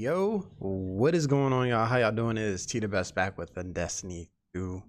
Yo, what is going on, y'all? How y'all doing? It is T the Best back with the Destiny 2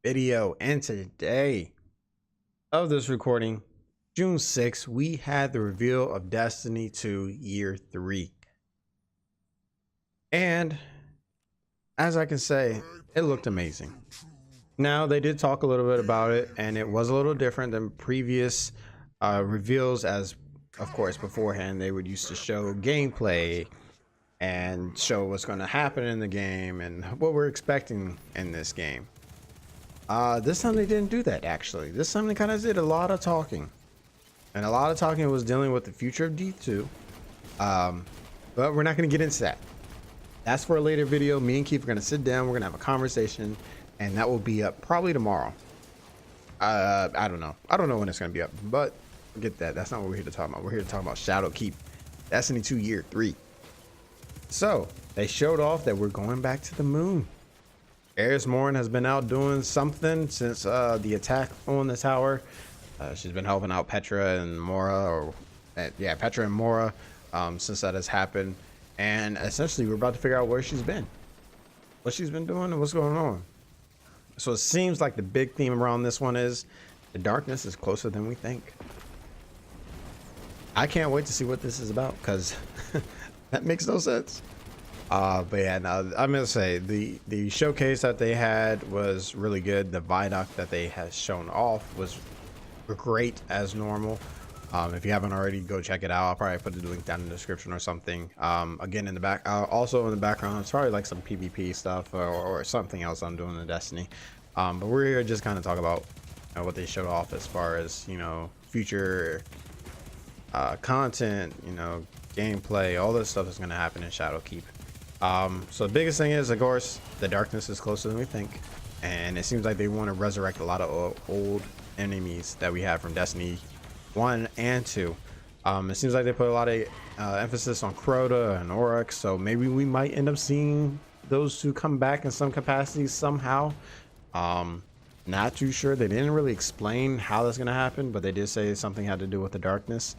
video. And today of this recording, June 6th, we had the reveal of Destiny 2 Year 3. And as I can say, it looked amazing. Now, they did talk a little bit about it, and it was a little different than previous reveals, as of course beforehand they would used to show gameplay and show what's going to happen in the game and what we're expecting in this game. This time they didn't do that. Actually, this time they kind of did a lot of talking, and a lot of talking was dealing with the future of D2. But we're not going to get into that. That's for a later video. Me and Keith are going to sit down, we're going to have a conversation, and that will be up probably tomorrow. I don't know when it's going to be up, but forget that. That's not what we're here to talk about. We're here to talk about Shadowkeep, Destiny 2 Year 3. So they showed off that we're going back to the moon. Eris Morn has been out doing something since the attack on the tower. She's been helping out Petra and Mora, Petra and Mora, since that has happened. And essentially we're about to figure out where she's been, what she's been doing, and what's going on. So it seems like the big theme around this one is the darkness is closer than we think. I can't wait to see what this is about, because that makes no sense. But yeah, no, I'm gonna say the showcase that they had was really good. The viaduct that they had shown off was great as normal. If you haven't already, go check it out. I'll probably put the link down in the description or something. Again, in the back, also in the background, it's probably like some PvP stuff or something else I'm doing in Destiny. But we're here just kind of talk about what they showed off as far as future content, gameplay, all this stuff is going to happen in Shadowkeep. So the biggest thing is, of course, the darkness is closer than we think, and it seems like they want to resurrect a lot of old enemies that we have from Destiny 1 and 2. It seems like they put a lot of emphasis on Crota and Oryx, so maybe we might end up seeing those two come back in some capacity somehow. Not too sure. They didn't really explain how that's going to happen, but they did say something had to do with the darkness.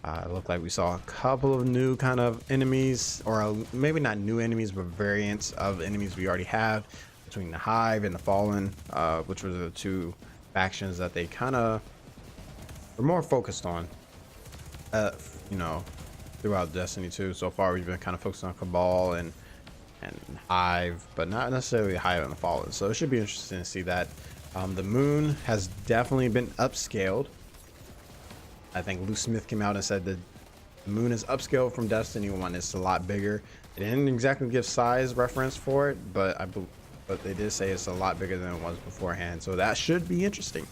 It looked like we saw a couple of new kind of enemies, or maybe not new enemies, but variants of enemies we already have between the Hive and the Fallen, which were the two factions that they kind of were more focused on, throughout Destiny 2. So far, we've been kind of focused on Cabal and Hive, but not necessarily Hive and the Fallen. So it should be interesting to see that. The moon has definitely been upscaled. I think Lou Smith came out and said that the moon is upscaled from Destiny 1. It's a lot bigger. They didn't exactly give size reference for it, but they did say it's a lot bigger than it was beforehand. So that should be interesting.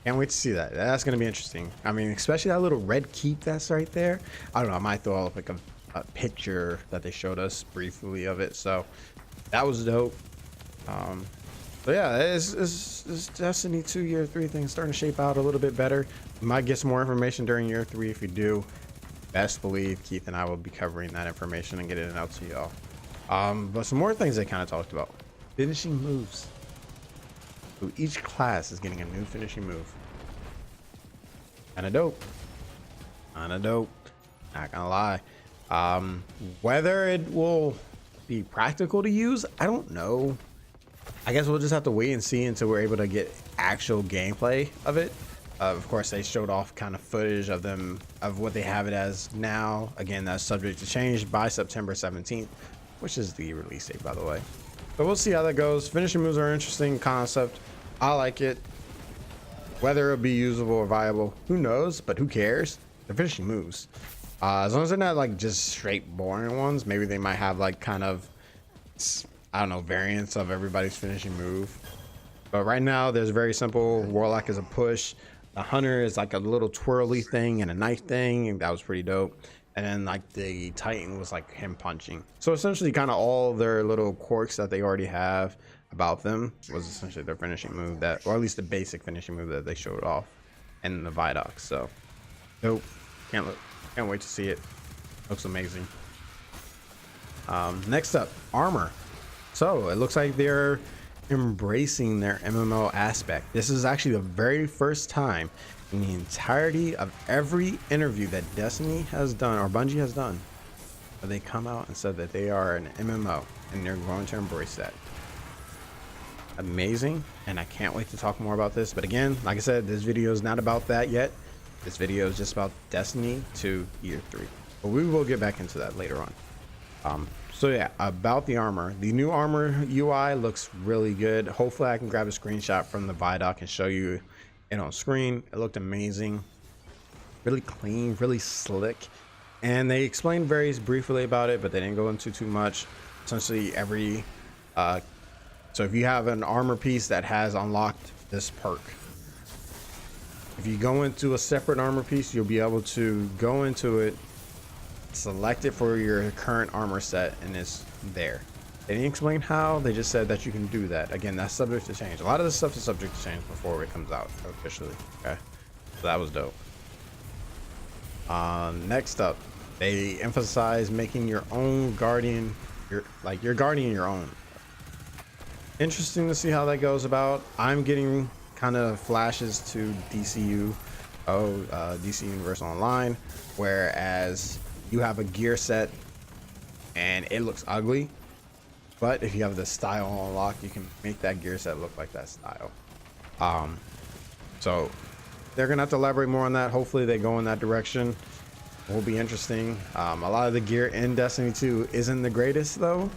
Can't wait to see that. That's going to be interesting. I mean, especially that little red keep that's right there. I don't know. I might throw up like a picture that they showed us briefly of it. So that was dope. But yeah, it's Destiny 2 Year 3 thing starting to shape out a little bit better. We might get some more information during Year 3. If we do, best believe Keith and I will be covering that information and getting it out to y'all. But some more things they kind of talked about. Finishing moves. So each class is getting a new finishing move. Kinda dope. Not gonna lie. Whether it will be practical to use, I don't know. I guess we'll just have to wait and see until we're able to get actual gameplay of it. Of course, they showed off kind of footage of them, of what they have it as now. Again, that's subject to change by September 17th, which is the release date, by the way. But we'll see how that goes. Finishing moves are an interesting concept. I like it. Whether it'll be usable or viable, who knows? But who cares? They're finishing moves. As long as they're not like just straight boring ones, maybe they might have like kind of, I don't know, variants of everybody's finishing move. But right now there's very simple. Warlock is a push. The Hunter is like a little twirly thing and a knife thing, and that was pretty dope. And then like the Titan was like him punching. So essentially kind of all their little quirks that they already have about them was essentially their finishing move, that, or at least the basic finishing move that they showed off in the viaduct. So dope. Can't wait to see it. Looks amazing. Next up, armor. So it looks like they're embracing their MMO aspect. This is actually the very first time in the entirety of every interview that Destiny has done, or Bungie has done, but they come out and said that they are an MMO and they're going to embrace that. Amazing, and I can't wait to talk more about this. But again, like I said, this video is not about that yet. This video is just about Destiny 2 Year 3, but we will get back into that later on. So yeah, about the armor, the new armor UI looks really good. Hopefully I can grab a screenshot from the Vidoc and show you it on screen. It looked amazing, really clean, really slick, and they explained very briefly about it, but they didn't go into too much. Essentially every so if you have an armor piece that has unlocked this perk, if you go into a separate armor piece, you'll be able to go into it, select it for your current armor set, and it's there. They didn't explain how, they just said that you can do that. Again, that's subject to change. A lot of this stuff is subject to change before it comes out officially. Okay, so that was dope. Next up, they emphasize making your own guardian, your guardian your own. Interesting to see how that goes about. I'm getting kind of flashes to DCU, DC Universe Online, whereas you have a gear set and it looks ugly, but if you have the style unlocked, you can make that gear set look like that style. So they're gonna have to elaborate more on that. Hopefully they go in that direction. It will be interesting. A lot of the gear in Destiny 2 isn't the greatest though,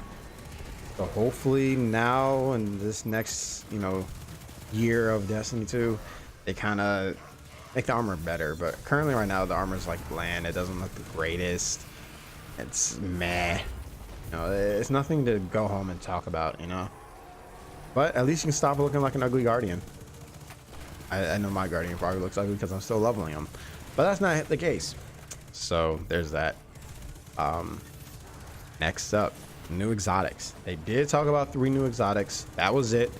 so hopefully now in this next year of Destiny 2, they kind of make the armor better. But currently right now the armor is like bland. It doesn't look the greatest. It's meh. It's nothing to go home and talk about, but at least you can stop looking like an ugly guardian. I know my guardian probably looks ugly because I'm still leveling him, but that's not the case. So there's that. Next up, new exotics. They did talk about 3 new exotics. That was it.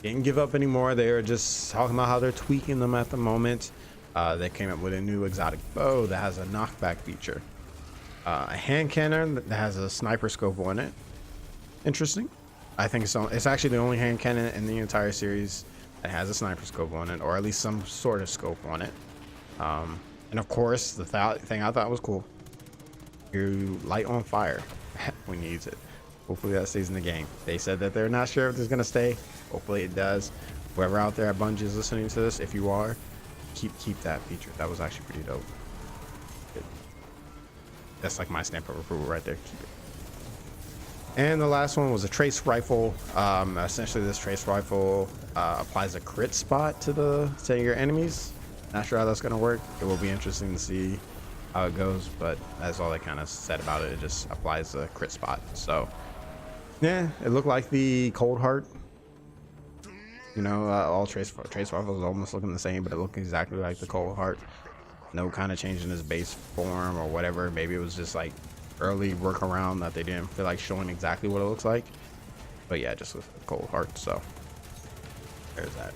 Didn't give up anymore. They were just talking about how they're tweaking them at the moment. They came up with a new exotic bow that has a knockback feature, a hand cannon that has a sniper scope on it. Interesting. I think it's actually the only hand cannon in the entire series that has a sniper scope on it, or at least some sort of scope on it. And of course, the thing I thought was cool, you light on fire when you use it. Hopefully that stays in the game. They said that they're not sure if it's gonna stay. Hopefully it does. Whoever out there at Bungie is listening to this, if you are, keep that feature. That was actually pretty dope. Good. That's like my stamp of approval right there. Keep it. And the last one was a trace rifle. Essentially this trace rifle applies a crit spot to your enemies. Not sure how that's gonna work. It will be interesting to see how it goes, but that's all they kind of said about it. It just applies a crit spot. So yeah, it looked like the Cold Heart. All trace rifles almost looking the same, but it looked exactly like the Cold Heart. No kind of change in his base form or whatever. Maybe it was just like early workaround that they didn't feel like showing exactly what it looks like. But yeah, just with the Cold Heart. So there's that.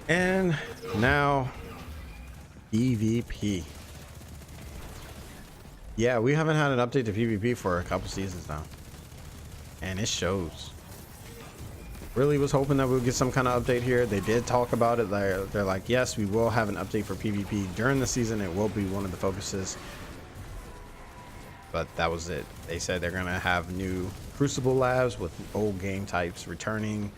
And now PvP. Yeah, we haven't had an update to PvP for a couple seasons now, and it shows. Really was hoping that we'll get some kind of update here. They did talk about it. They're like, yes, we will have an update for PvP during the season. It will be one of the focuses, but that was it. They said they're gonna have new Crucible labs with old game types returning,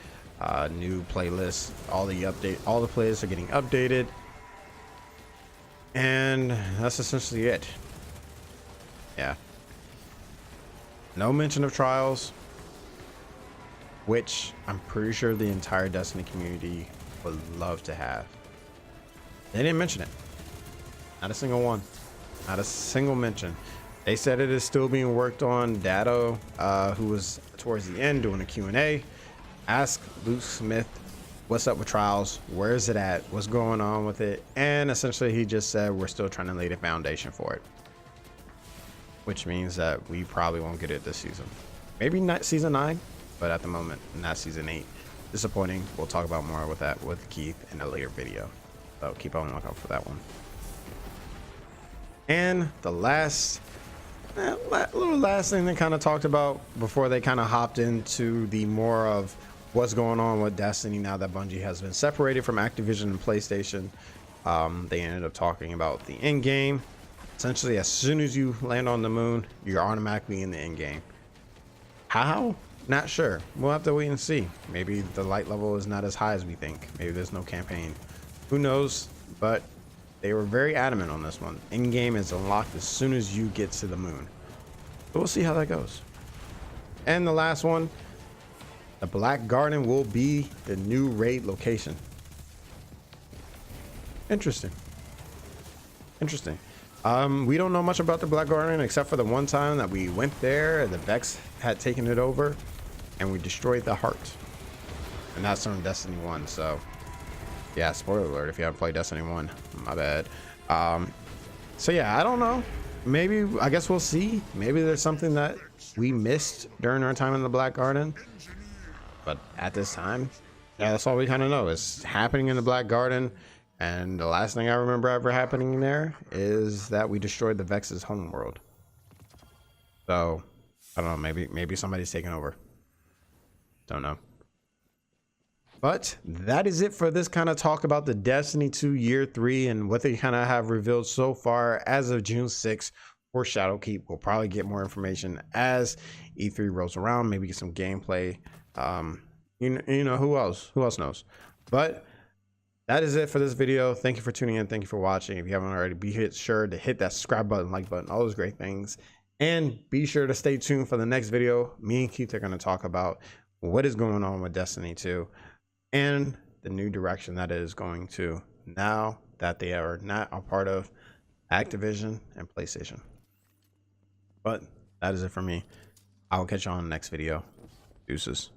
new playlists. All the playlists are getting updated, and that's essentially it. Yeah. No mention of trials, which I'm pretty sure the entire Destiny community would love to have. They didn't mention it. Not a single one. Not a single mention. They said it is still being worked on. Dado, who was towards the end doing a Q&A, asked Luke Smith, what's up with trials? Where is it at? What's going on with it? And essentially he just said we're still trying to lay the foundation for it, which means that we probably won't get it this season. Maybe not season 9, but at the moment, not season 8. Disappointing. We'll talk about more with that with Keith in a later video. So keep on the lookout for that one. And the last thing they kind of talked about before they kind of hopped into the more of what's going on with Destiny now that Bungie has been separated from Activision and PlayStation. They ended up talking about the end game. Essentially, as soon as you land on the moon, you're automatically in the end game. How? Not sure. We'll have to wait and see. Maybe the light level is not as high as we think. Maybe there's no campaign. Who knows? But they were very adamant on this one. End game is unlocked as soon as you get to the moon. So we'll see how that goes. And the last one, the Black Garden will be the new raid location. Interesting. Interesting. We don't know much about the Black Garden except for the one time that we went there, the Vex had taken it over, and we destroyed the heart. And that's from Destiny 1. So yeah, spoiler alert if you haven't played Destiny 1. My bad. So yeah, I don't know. Maybe, I guess we'll see. Maybe there's something that we missed during our time in the Black Garden. But at this time, yeah, that's all we kind of know. It's happening in the Black Garden. And the last thing I remember ever happening there is that we destroyed the Vex's homeworld. So I don't know, maybe somebody's taking over. Don't know. But that is it for this kind of talk about the Destiny 2 Year 3 and what they kind of have revealed so far as of June 6th for Shadowkeep. We'll probably get more information as E3 rolls around, maybe get some gameplay. You know, who else knows? But that is it for this video. Thank you for tuning in. Thank you for watching. If you haven't already, be sure to hit that subscribe button, like button, all those great things. And be sure to stay tuned for the next video. Me and Keith are going to talk about what is going on with Destiny 2 and the new direction that it is going to now that they are not a part of Activision and PlayStation. But that is it for me. I'll catch you on the next video. Deuces.